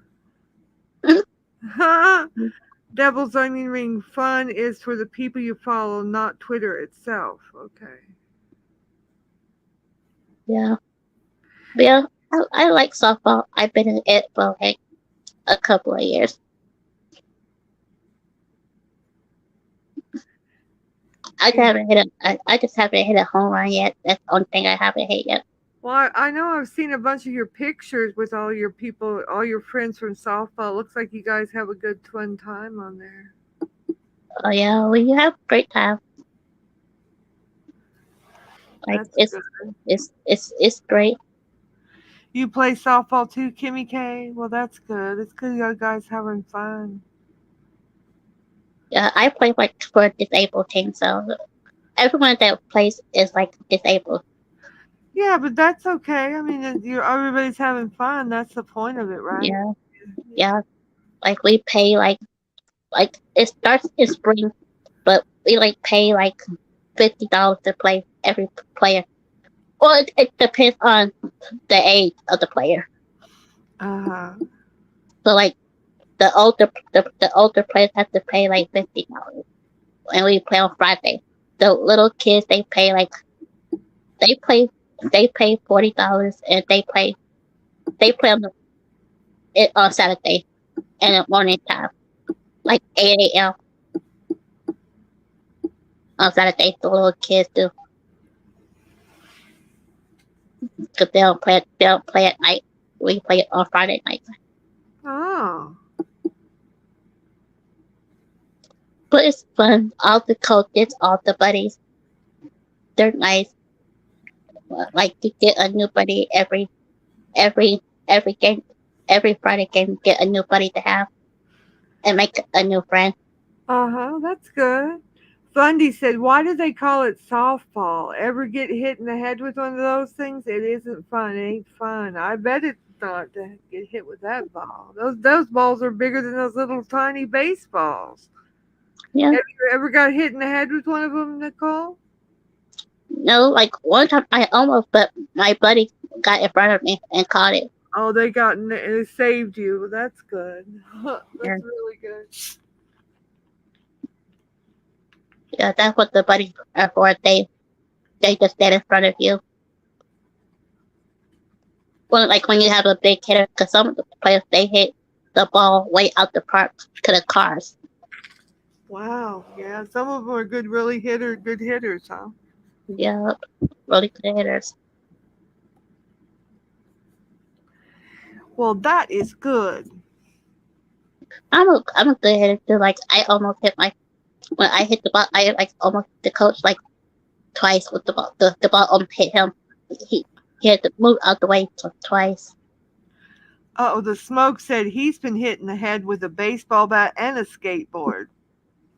Devil's Onion Ring fun is for the people you follow, not Twitter itself. Okay. Yeah. Yeah. I like softball. I've been in it for like a couple of years. I just haven't hit a home run yet. That's the only thing I haven't hit yet. Well, I know I've seen a bunch of your pictures with all your people, all your friends from softball. Looks like you guys have a good fun time on there. Oh yeah, we have a great time. Like That's it's good. it's great. You play softball too, Kimmy K? Well, that's good. It's good you guys having fun. Yeah, I play like for a disabled team, so everyone that plays is like disabled. Yeah, but that's okay. I mean, everybody's having fun. That's the point of it, right? Yeah, yeah. Like we pay like it starts in spring, but we like pay like $50 to play every player. Well, it depends on the age of the player. Uh huh. So like the older players have to pay like $50, and we play on Friday. The little kids they play they pay $40, and they play it on Saturday and at morning time, like 8 a.m. on Saturday. The little kids do because they don't play at night. We play it on Friday night. Oh. But it's fun. All the coaches, all the buddies, they're nice. Like you get a new buddy every every game, every Friday game. You get a new buddy to have and make a new friend. Uh huh. That's good. Fundy said, "Why do they call it softball? Ever get hit in the head with one of those things? It isn't fun. It ain't fun. I bet it's not to get hit with that ball. Those balls are bigger than those little tiny baseballs. Yeah. Have you ever got hit in the head with one of them, Nicole? No, like one time I almost, but my buddy got in front of me and caught it. Oh, they got and it saved you. Well, that's good. Yeah, That's really good. yeah, that's what the buddies are for. They just stand in front of you. Well, like when you have a big hitter, because some of the players they hit the ball way out the park to the cars. Wow. Yeah, some of them are good hitters, huh? Yeah, really good hitters. Well, that is good. I'm a good hitter too. Like I almost hit my when I hit the ball, I like almost hit the coach like twice with the ball. The ball almost hit him. He he had to move out the way twice. Oh, the smoke said he's been hit in the head with a baseball bat and a skateboard.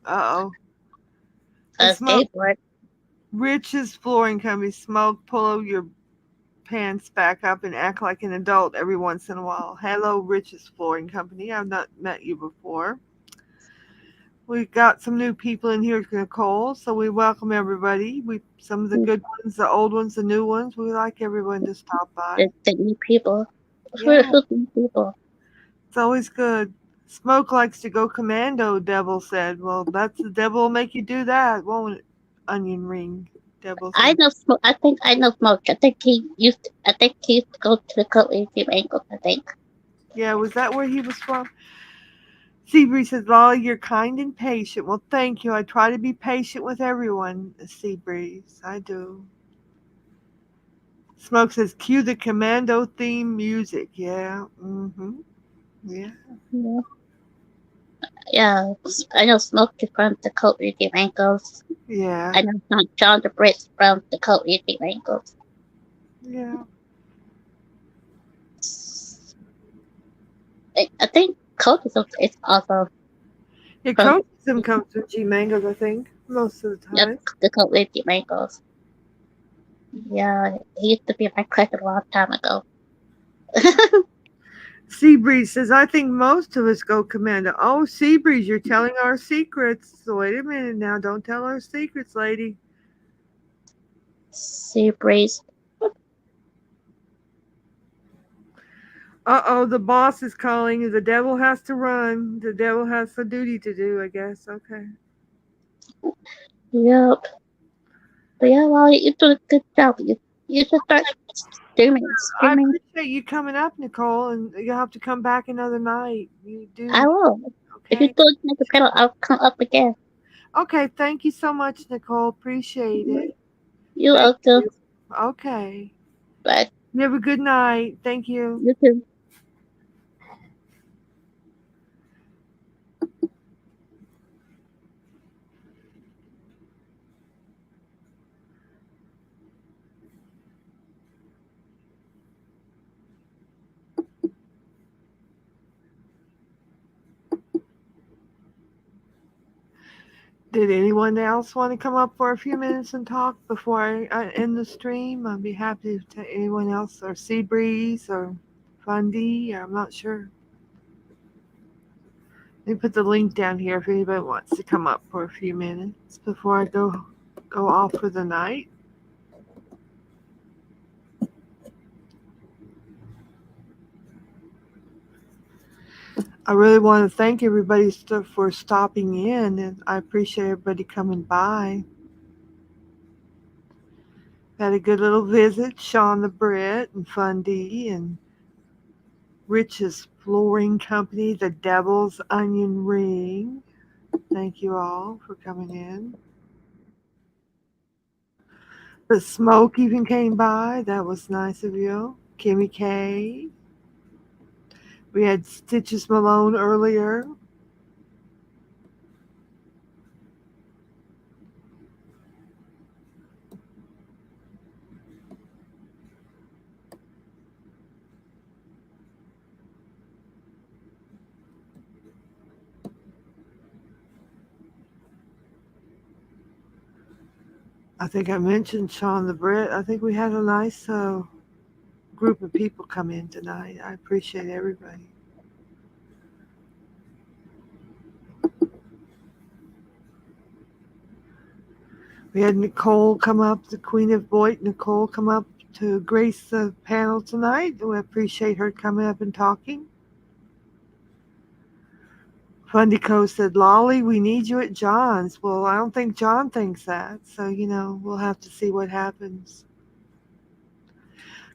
Uh oh. The A smoke skateboard. Rich's flooring company. Smoke, pull your pants back up and act like an adult every once in a while. Hello, Rich's flooring company. I've not met you before. We got some new people in here, Nicole, so we welcome everybody. We some of the good ones, the old ones, the new ones. We like everyone to stop by. The new people. Yeah, Who's new people? it's always good. Smoke likes to go commando, Devil said. Well, that's the devil will make you do that, won't it? Onion ring, Devil I said. know Smoke. I think I know Smoke. I think he used to go to the Coatly Team Angles. I think. Yeah, was that where he was from? Seabree says, Lolly, you're kind and patient. Well, thank you. I try to be patient with everyone, Seabreeze. I do. Smoke says, cue the commando theme music. Yeah. Mm-hmm. Yeah. Yeah. Yeah, I know Smoke is from the Coatly Team Angles. Yeah. I know John the Brits from the Coatly Team Angles. Yeah. I think Coke is also Yeah, from coatism comes from G mangoes, I think, most of the yep, time. the Coke with the mangoes. Yeah, he used to be my crush a long time ago. Seabreeze says, I think most of us go commando. Oh, Seabreeze, you're telling our secrets. So wait a minute now. Don't tell our secrets, lady. Sea breeze. Uh-oh, the boss is calling. The devil has to run. The devil has a duty to do, I guess. Okay. Yep. But yeah, well, you do a good job. You should start streaming. I Streaming. appreciate you coming up, Nicole, and you'll have to come back another night. You I do. will. If you Okay. do make a panel, I'll come up again. Okay, thank you so much, Nicole. Appreciate it. You Thank also. you. Okay. But You have a good night. Thank you. you too. Did anyone else want to come up for a few minutes and talk before I end the stream? I'd be happy to anyone else, or Seabreeze or Fundy. I'm not sure. Let me put the link down here if anybody wants to come up for a few minutes before I go off for the night. I really want to thank everybody for stopping in, and I appreciate everybody coming by. Had a good little visit, Sean the Brit and Fundy and Rich's Flooring Company, the Devil's Onion Ring. Thank you all for coming in. The Smoke even came by. That was nice of you. Kimmy K. We had Stitches Malone earlier. I think I mentioned Sean the Brit. I think we had a nice group of people come in tonight. I appreciate everybody. We had Nicole come up, the Queen of Boyd, Nicole come up to grace the panel tonight. We appreciate her coming up and talking. Fundico said, Lolly, we need you at John's. Well, I don't think John thinks that. So, we'll have to see what happens.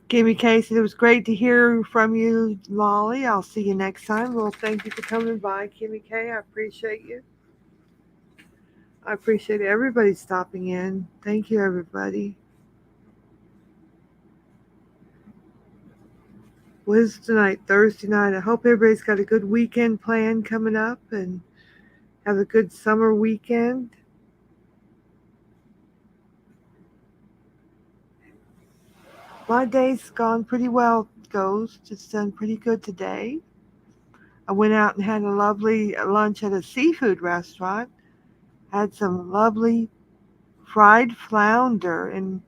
Kimmy K said, it was great to hear from you, Lolly. I'll see you next time. Well, thank you for coming by, Kimmy K. I appreciate you. I appreciate everybody stopping in. Thank you, everybody. What is tonight? Thursday night. I hope everybody's got a good weekend plan coming up and have a good summer weekend. My day's gone pretty well, Ghost. It's done pretty good today. I went out and had a lovely lunch at a seafood restaurant. Had some lovely fried flounder and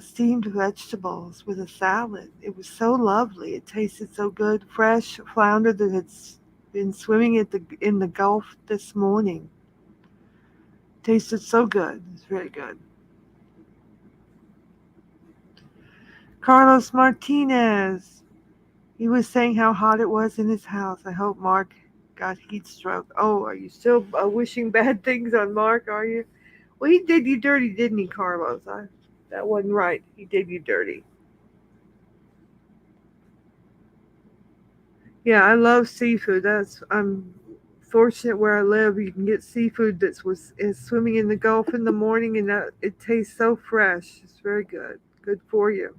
steamed vegetables with a salad. It was so lovely. It tasted so good. Fresh flounder that had been swimming in the Gulf this morning. Tasted so good. It's very good. Carlos Martinez. He was saying how hot it was in his house. I hope Mark got heat stroke. Oh, are you still wishing bad things on Mark, are you? Well, he did you dirty, didn't he, Carlos? That wasn't right. He did you dirty. Yeah, I love seafood. I'm fortunate where I live. You can get seafood is swimming in the Gulf in the morning, and it tastes so fresh. It's very good. Good for you.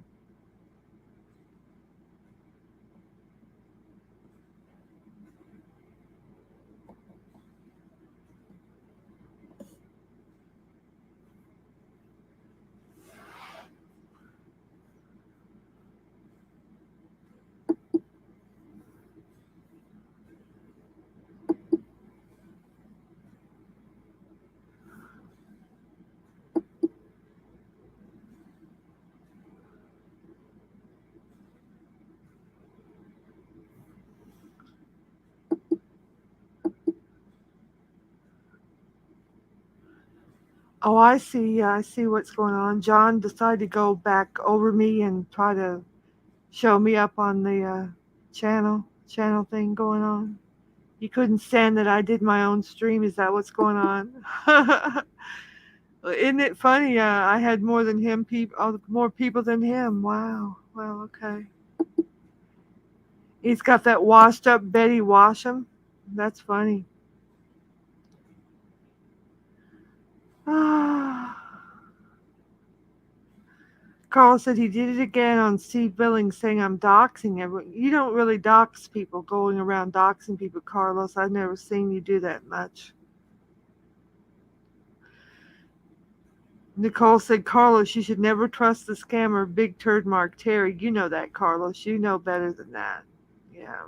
Oh, I see. Yeah, I see what's going on. John decided to go back over me and try to show me up on the channel thing going on. You couldn't stand that I did my own stream. Is that what's going on? Isn't it funny? I had more than him. More people than him. Wow. Well, okay. He's got that washed up Betty Washam. That's funny. Carl said he did it again on Steve Billings saying I'm doxing everyone. You don't really dox people, going around doxing people, Carlos. I've never seen you do that much. Nicole said, Carlos, you should never trust the scammer, Big Turd Mark Terry. You know that, Carlos. You know better than that. Yeah.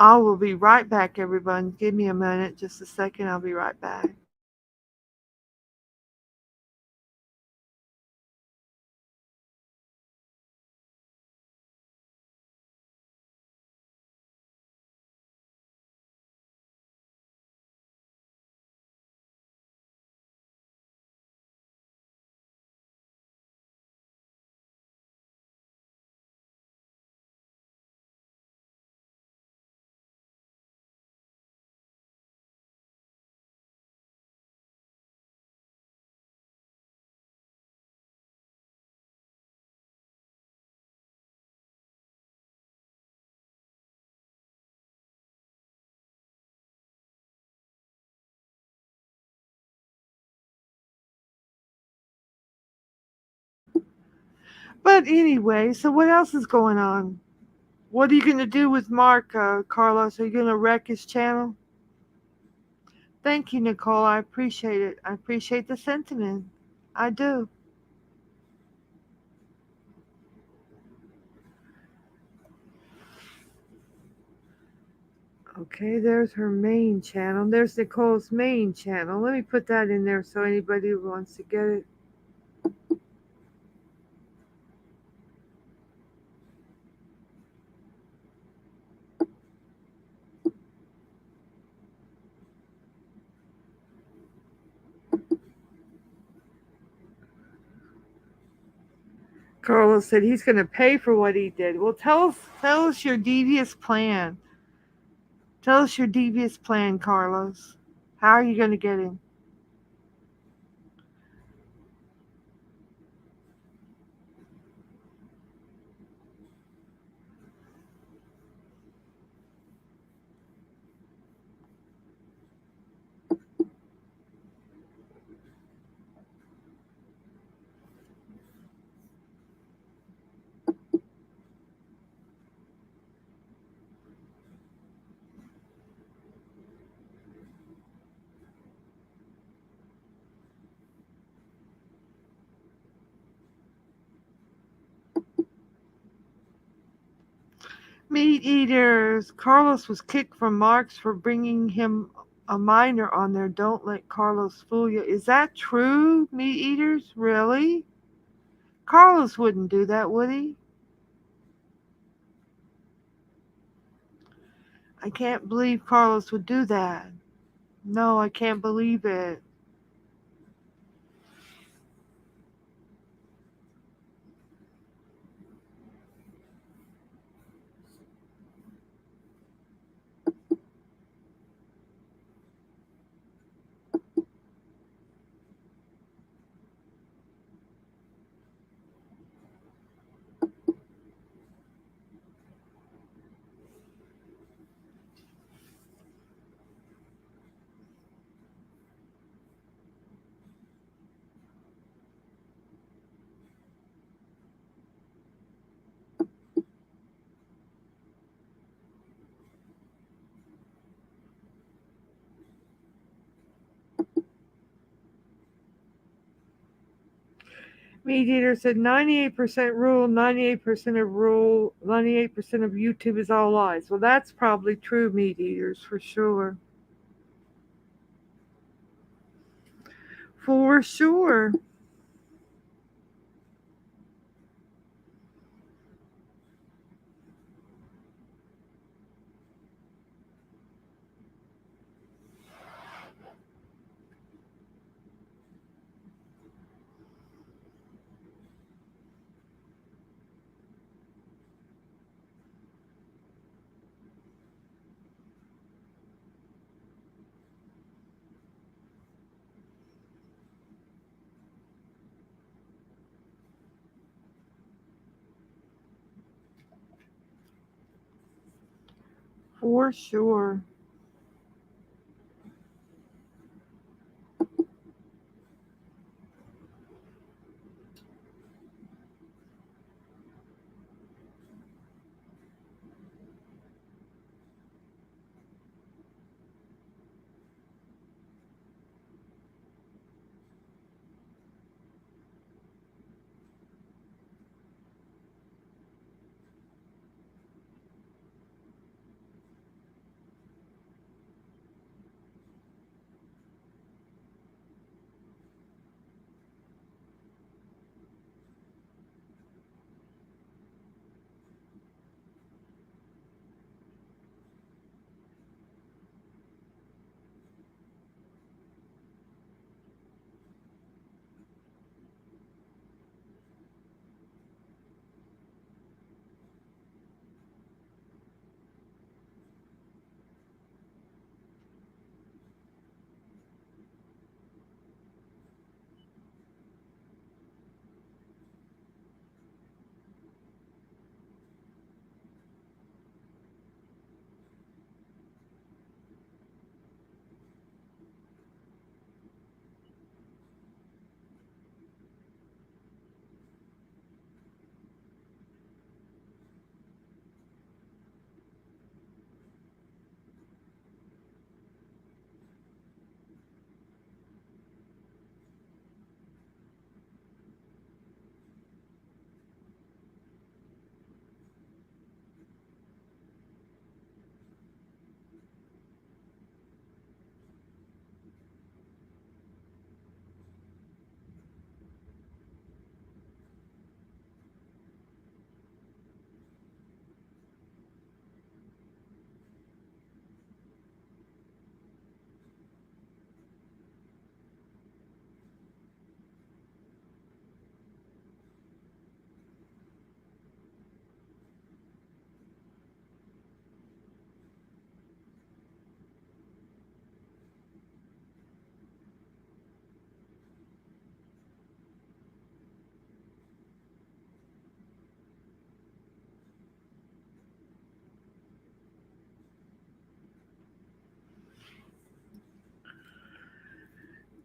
I will be right back, everyone. Give me a minute, just a second. I'll be right back. But anyway, so what else is going on? What are you going to do with Mark, Carlos? Are you going to wreck his channel? Thank you, Nicole. I appreciate it. I appreciate the sentiment. I do. Okay, there's her main channel. There's Nicole's main channel. Let me put that in there so anybody who wants to get it. Carlos said he's going to pay for what he did. Well, tell us your devious plan. Tell us your devious plan, Carlos. How are you going to get him? Meat eaters. Carlos was kicked from Mark's for bringing him a minor on there. Don't let Carlos fool you. Is that true, meat eaters? Really? Carlos wouldn't do that, would he? I can't believe Carlos would do that. No, I can't believe it. Meat Eater said 98% rule, 98% of YouTube is all lies. Well, that's probably true, Meat Eaters, for sure. For sure. For sure.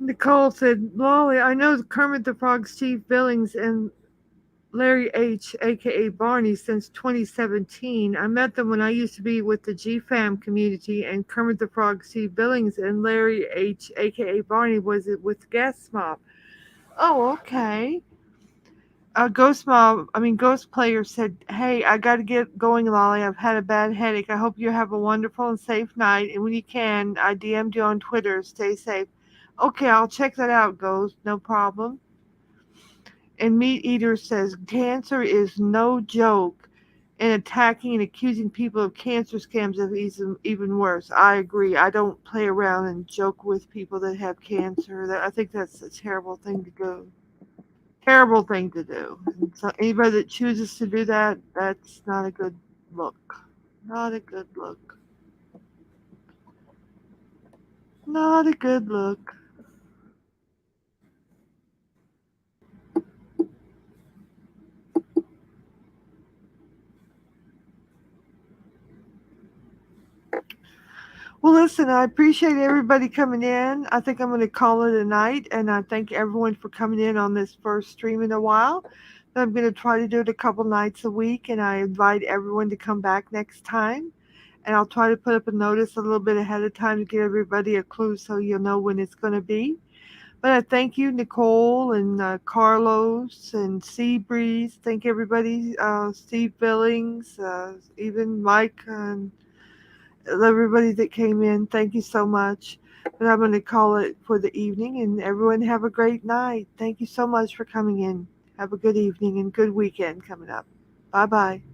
Nicole said, Lolly, I know Kermit the Frog, Steve Billings, and Larry H., aka Barney, since 2017. I met them when I used to be with the GFAM community, and Kermit the Frog, Steve Billings, and Larry H., aka Barney, was it with Gas Mob. Oh, okay. Ghost Player said, Hey, I got to get going, Lolly. I've had a bad headache. I hope you have a wonderful and safe night. And when you can, I DM'd you on Twitter. Stay safe. Okay, I'll check that out, Ghost. No problem. And Meat Eater says, Cancer is no joke. And attacking and accusing people of cancer scams is even worse. I agree. I don't play around and joke with people that have cancer. I think that's a terrible thing to do. Terrible thing to do. And so anybody that chooses to do that, that's not a good look. Not a good look. Not a good look. Well, listen, I appreciate everybody coming in. I think I'm going to call it a night, and I thank everyone for coming in on this first stream in a while. I'm going to try to do it a couple nights a week, and I invite everyone to come back next time. And I'll try to put up a notice a little bit ahead of time to give everybody a clue so you'll know when it's going to be. But I thank you, Nicole and Carlos and Seabreeze. Thank everybody, Steve Billings, even Mike and everybody that came in. Thank you so much. But I'm going to call it for the evening, and everyone have a great night. Thank you so much for coming in. Have a good evening and good weekend coming up. Bye bye.